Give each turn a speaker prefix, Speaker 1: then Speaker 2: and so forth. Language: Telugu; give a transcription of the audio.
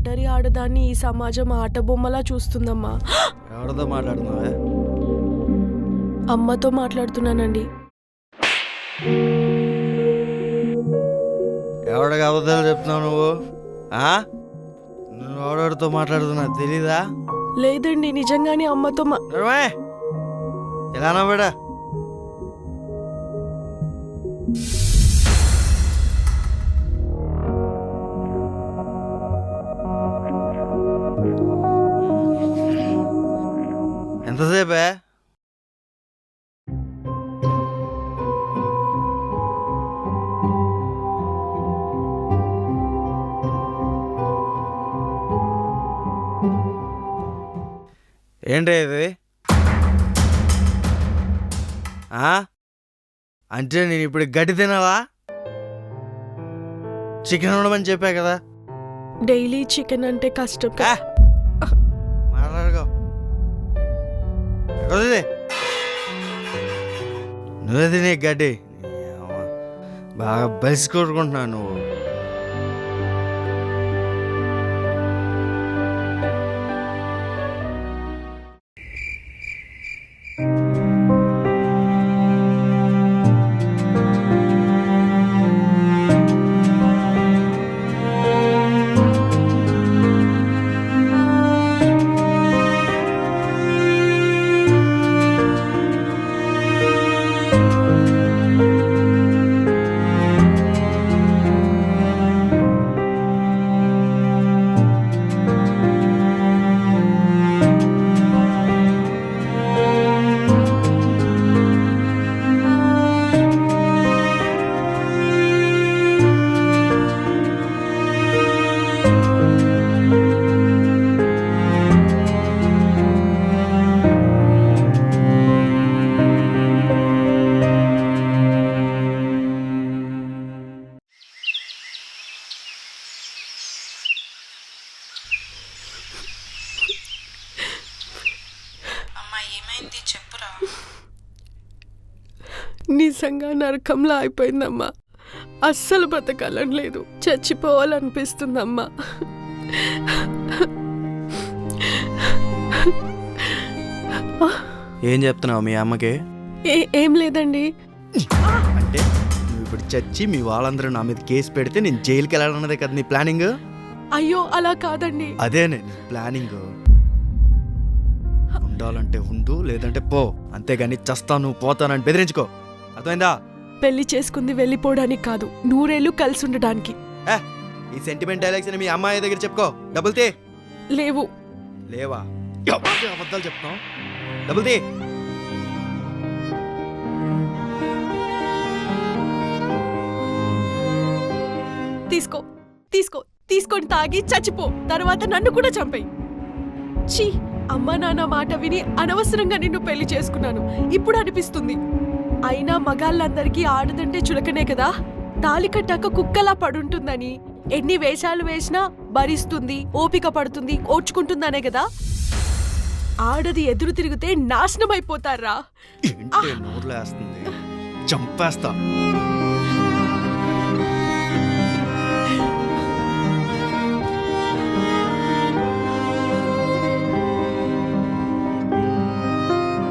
Speaker 1: ఒంటరి ఆడదాన్ని ఈ సమాజం ఆట బొమ్మలా చూస్తుందమ్మా.
Speaker 2: ఎవరితో మాట్లాడుతున్నావే?
Speaker 1: అమ్మతో మాట్లాడుతున్నానండి.
Speaker 2: ఎవడికి అబద్ధాలు చెప్తున్నావు నువ్వు? నువ్వు ఎవడెవడితో మాట్లాడుతున్నా తెలీదా?
Speaker 1: లేదండి, నిజంగానే అమ్మతో
Speaker 2: ఎలానా బేడా? ఎంతసేపే? ఏంటి ఇది? అంటే నేను ఇప్పుడు గడ్డి తినాలా? చికెన్ ఉండమని చెప్పా కదా.
Speaker 1: డైలీ చికెన్ అంటే కష్టం.
Speaker 2: మాట్లాడుకో. నువ్వే తినే గడ్డి. బాగా బలిసి కొట్టుకుంటున్నావు నువ్వు.
Speaker 1: నిజంగా నరకంలా అయిపోయిందమ్మా. అస్సలు బ్రతకాలని లేదు, చచ్చిపోవాలనిపిస్తుందమ్మా.
Speaker 2: ఏం చెప్తున్నావు మీ అమ్మకి?
Speaker 1: ఏం లేదండి.
Speaker 2: అంటే నువ్వు ఇప్పుడు చచ్చి మీ వాళ్ళందరూ నా మీద కేసు పెడితే నేను జైలుకి వెళ్ళాలన్నదే కదా నీ ప్లానింగ్?
Speaker 1: అయ్యో అలా కాదండి.
Speaker 2: అదేనే నీ ప్లానింగ్. ఉండాలంటే ఉండు, లేదంటే పో. అంతేగాని చస్తాను పోతానని బెదిరించుకో. అర్థమైందా?
Speaker 1: పెళ్లి చేసుకుంది వెళ్ళిపోవడానికి కాదు, నూరేళ్లు కలిసి ఉండడానికి.
Speaker 2: ఈ సెంటిమెంట్ డైలాగ్స్ మీ అమ్మాయి దగ్గర చెప్పుకో. డబుల్ తీ.
Speaker 1: లేవు.
Speaker 2: లేవా? అబద్ధాలు చెప్తావు. డబుల్ తీ.
Speaker 1: తీసుకో తీసుకో తీసుకొని తాగి చచ్చిపో, తర్వాత నన్ను కూడా చంపేయి. ఛీ, అమ్మా నాన్న మాట విని అనవసరంగా నిన్ను పెళ్లి చేసుకున్నాను ఇప్పుడు అనిపిస్తుంది. అయినా మగాళ్ళందరికీ ఆడదంటే చులకనే కదా. తాళి కట్టాక కుక్కలా పడుంటుందని, ఎన్ని వేషాలు వేసినా భరిస్తుంది, ఓపిక పడుతుంది, ఓర్చుకుంటుందనే కదా. ఆడది ఎదురు తిరిగితే నాశనం అయిపోతారా?
Speaker 2: చంపేస్తా.